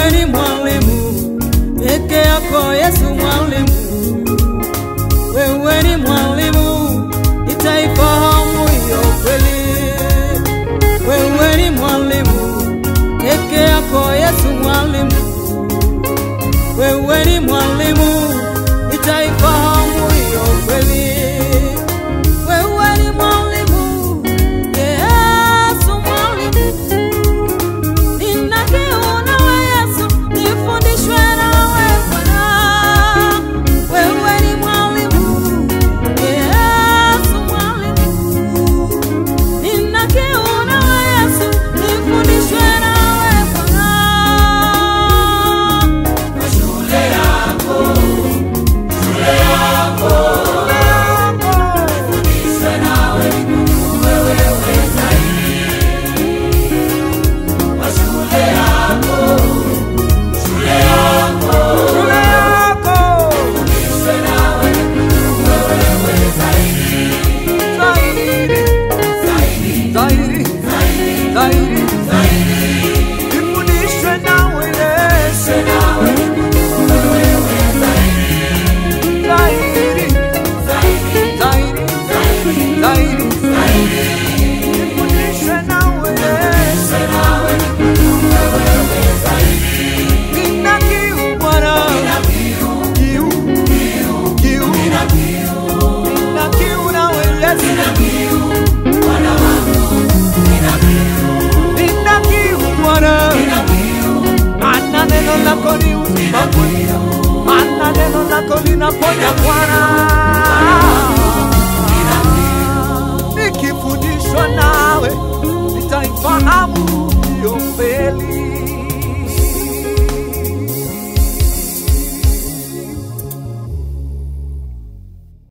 wewe ni mwalimu peke yako Yesu mwalimu. Wewe ni mwalimu, nitaifahamu hiyo kweli. Wewe ni mwalimu peke yako Yesu mwalimu. Wewe ni mwalimu, nitaifahamu hiyo kweli. Wewe ni mwalimu, Yesu mwalimu. Nina kiu nawe Yesu, nifundishwe nawe Bwana. Wewe ni mwalimu, Yesu mwalimu. Nina kiu nawe Yesu, nifundishwe nawe Bwana. Shule yako, shule yako, nifundishwe nawe wewe zaidi. Shule yako, shule yako, shule yako, nifundishwe nawe wewe zaidi. Zaidi, zaidi, zaidi, zaidi, zaidi, nifundishwe nawe Yesu, nawe wewe zaidi. Zaidi, zaidi, zaidi, zaidi, zaidi, nifundishwe nawe Yesu, nawe wewe zaidi. Nina kiu Bwana, nina kiu, kiu, kiu, nina kiu, nina kiu nawe Yesu, nina kiu Bwana wangu, nina kiu, nina kiu Bwana, nina kiu. Maana neno lako ni uzima kwangu, maana neno lako linaponya Bwana. Nikifundishwa nawe nitaifahamu hiyo kweli.